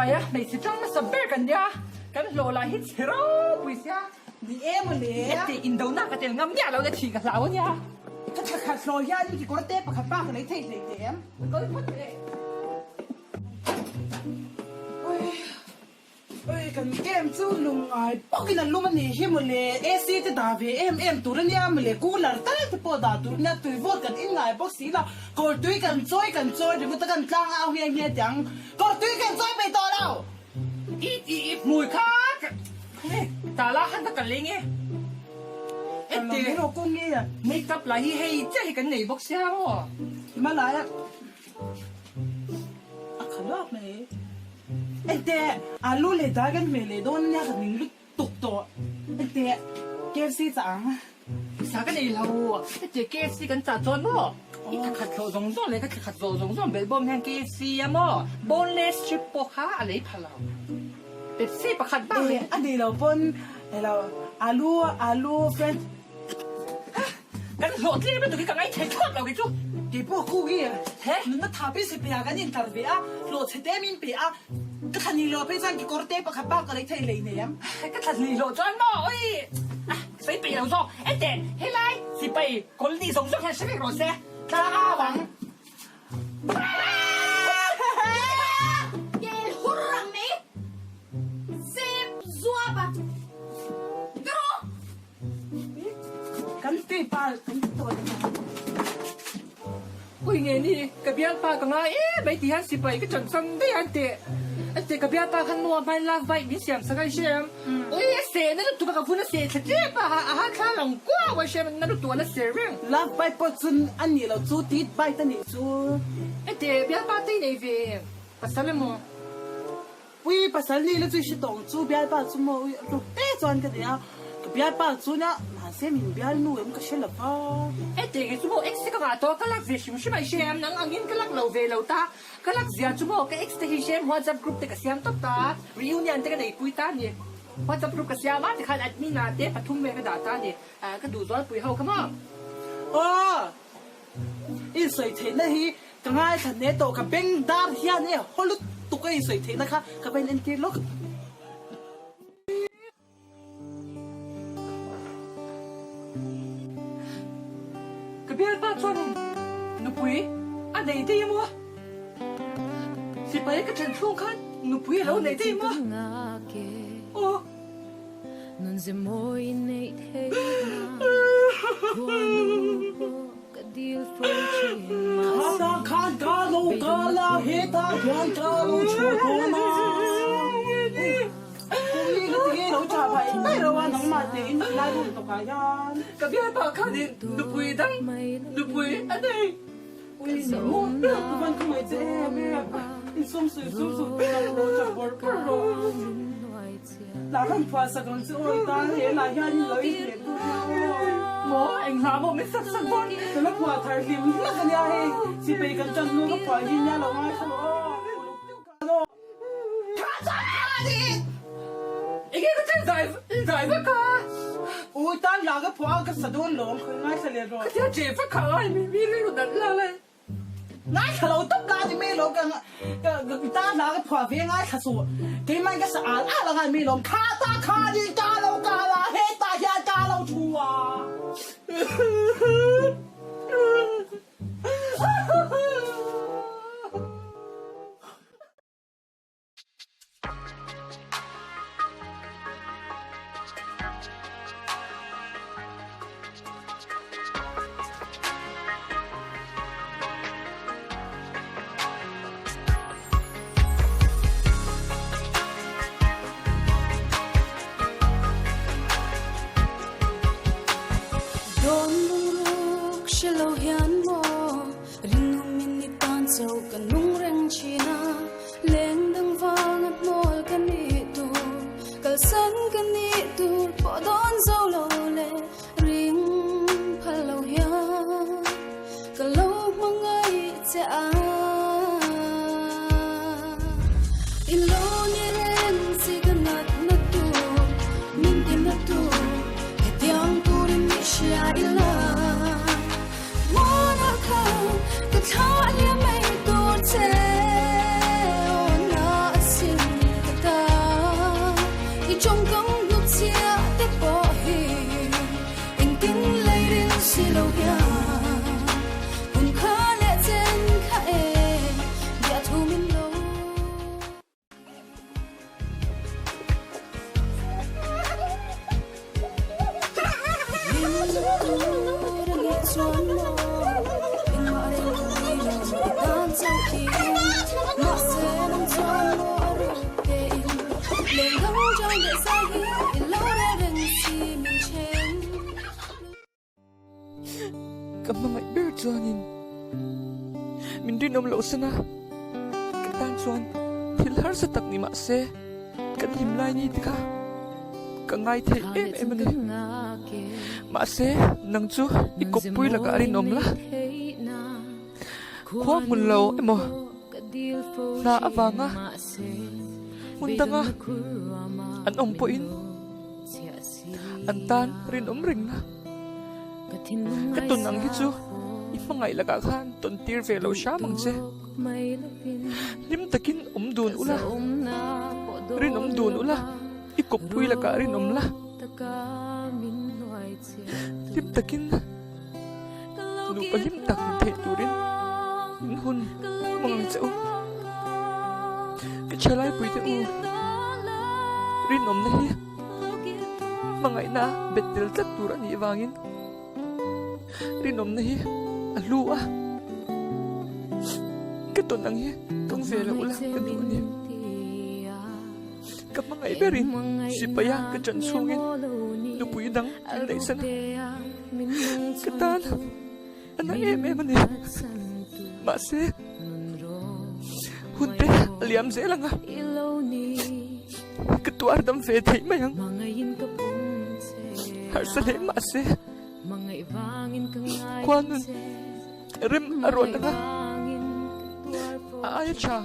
lại á này chỉ trong nó sập bểกันnha cái lộ lại hít zero bùi xa đi em mà lẽ thì in đâu nát cái tiền ngâm nhàเราจะฉีกกับเราเนี่ย ถ้าขัดลอยย่านี่กี่คนเต้ปะขัดป้ากันไหนเท่เลยแถม có cái mất đấy เอ้ยกันแก้มสู้ลุงไอ้ปกินลุงมันนี่เฮียมันเลยเอซีจะด่าเวเอ็มตัวนี้มันเลยกูหลังแต่ที่พอด่าตัวนี้ตัววอดกันอินไงปกสีละก็ตุยกันจ้อยเดี๋ยวกูตะกันจ้างเอาเฮียจังก็ตุยกันจ้อยไปต่อแล้ว อีมวยคักนี่ตาละหันตะกันเลยไงเอ็ดเดี๋ยว เรากุ้งเงี้ย ไม่กลับไหลให้เจ๊กันหนีบอกเสียมั้ง มาไหนอ่ะขลับไหมเอ็ดเดี๋ยวลูเลยได้กันไม่เลยโดนเนี่ยกันลุกตุกตัวเอ็ดเดี๋ยวเก็บซีจัง สากันหนีเราเอ็ดเดี๋ยวเกฟซีกันจัดจนมั้งอีกขัดโซ่จงเลยก็ขัดโซ่จงเบลบอมแทงเกฟซีอะมั้งบอลเลสทริปโปค่าอะไรพะเราเป็ดซีประคัดบ้างเลย อันนี้เราเป็นเราอาลูเฟรนด์ กันโหลดที่มันตัวนี้กับไอ้เทชดเราไงจุ๊ กี่พวกคู่กี้เฮ้นึกว่าทำไปสิบปีกันอินเตอร์เวียโหลดเสร็จมินปีก็ทันนี้เราไปสั่งกี่กอร์เต้ปะครับป้าก็เลยใช้เลยเนี่ย ก็ทันนี่โหลดจนมั้งโอ้ยใส่ปีเราซ้อเอ็ดเดนเฮ้ยไรสิไปคนดีส่งส่งแค่สิบเอ็ดโรเซ่ตาหวังเกลหุ่นรังนี้สิบซัวบะกรู กันตีป้ากันตัวนี้ อุ้ยไงนี่กับยาปากังไงไม่ที่ฮันสิไปก็จนสั่งได้อันเตะกับยาปาขันนัวไม่ลากไปมีเสียงสักไอเชมอุ้ยเสียนั่นตัวกับพูดเสียเจ็บปะอาหารข้าวหลงกว่าว่าเชมนั่นตัวนั่นเสียเรื่อง ลากไปปอดซุนอันนี้เราจูติดไปตันนี้จู เตะยาปาตีในเวภาษาเลมั้ง วิภาษาลีแล้วจูชิตงจูเบียป้าจูโมวิรูเต้จวนกันเนี่ยกับเบียป้าจูเนี่ยมาเซมินเบียนู่เอ็มก็เชลล์ป้า เตะจู่โมเอ็กซ์ก็ว่าตัวก็ลักเสียชิมชิมไอเชมนั่งอังยินก็ลักเราเวเราตาก็ลักเสียจู่โมก็เอ็กซ์เตะเชมว่าจับกรุ๊ปเตะกับเสียมตบตารีวิวเนี่ยเตะกันในปุยตาเนี่ยว่าจับกรุ๊ปกับเสียมาแต่ขันแอดมินาเตะปทุมเวก็ด่าตาเนี่ยก็ดูร้อนปุยเฮาขมั้ง อีสวยเทนนะฮีก็ง่ายฉันเนี่ยโตกับเบงดาร์เฮียเนี่ยฮอลลุตุกไอ้สวยเทนนะคะกับเป็นเอ็นทีล็อก เบียร์ป้าชวนนุปุยอันไหนดีมั้งสิไปก็ฉันช่วงคันนุปุยแล้วไหนดีมั้งโอ้ nun se moi nei thei na ko nu ka dil fo chi maข้าข้าตาลูกาลาเฮตายันตาลูชูโคมาคุณนี่ก็ตีเราจ่าไปไม่ระวังน้องมาเดินไล่รุ่นตกอายัน กับเบียร์ป้าคันนี่นุปุยดังนุปุยอันไหน อุ้ยนี่โม่เรื่องมันก็ไม่เจ็บแม่อีสุ่มสุดเป็นเราจะบอลก็รอหลานฟ้าสักคนจะโอ้ยตาเห็นหลายยันเลยเห็น หมอเอ็งหาหมอไม่สักสักคน แต่ละผัวทาริมนักกันยาเฮสิไปกันจังนู้นก็ผัวยินยาเราไม่เขาข้าจะดิเอ็งก็จะใจสักคน อุ้ยตาหลานก็ผัวก็สะดุ้งหลงคือง่ายเฉลี่ยรอ ก็จะเจ็บสักคนไม่มีเรื่องนั้นเลย ง่ายเราต้องลาที่ไม่หลงกันก็ตาหลานก็ผัวเวียง่ายขสูที่มันก็สะอาดอะไรง่ายไม่หลงข้าตาข้าดีตาเรากาลาเฮตายาตาเราชัว don ruk shelo hian mo rinawm min ni tan chau kan nung reng china leng dang wang at mol kan ni tu kalsan kan ni tu po don zo lo le ring phalo hian kalo hmangaih che a ilo ni ren si kan nat na tu min tin na tu hetiang tu rin mi sha ila mona kha ka tha ya mai tu che ona sin Rangit chuan mo in ma rin rin tan chau ki ma se nang chuan mo ru ke in leng dong jong de sa hi in lo ra ren si min chen Kamangay ber chuanin min Rinawm lo sana katan chuan thilhar sa tak ni ma se kan himlai ni tika kangai the em ani ma se nang chu ikopui laga Rinawm la khwa mun lo emo na avanga mundanga an ongpo in antan Rinawm ring na katun ang hichu imangai laga khan ton tir ve lo sha mang che lim takin dun ula Rinawm dun ula ikopui laga Rinawm la lim takin lu palim tak the turin hun mang cheu cái chalai pui te u Rinawm na hi mangaihna betel tlat tur ani wangin Rinawm na hi alu a katon ang hi tong vela ula kadu ni kamangai berin sipaya ka chan sungin lupui dang nei san katan ana em ani ma se hunte aliam zelanga ketuar dam ve thei mayang har sale ma se kwanun rem aron nga ay cha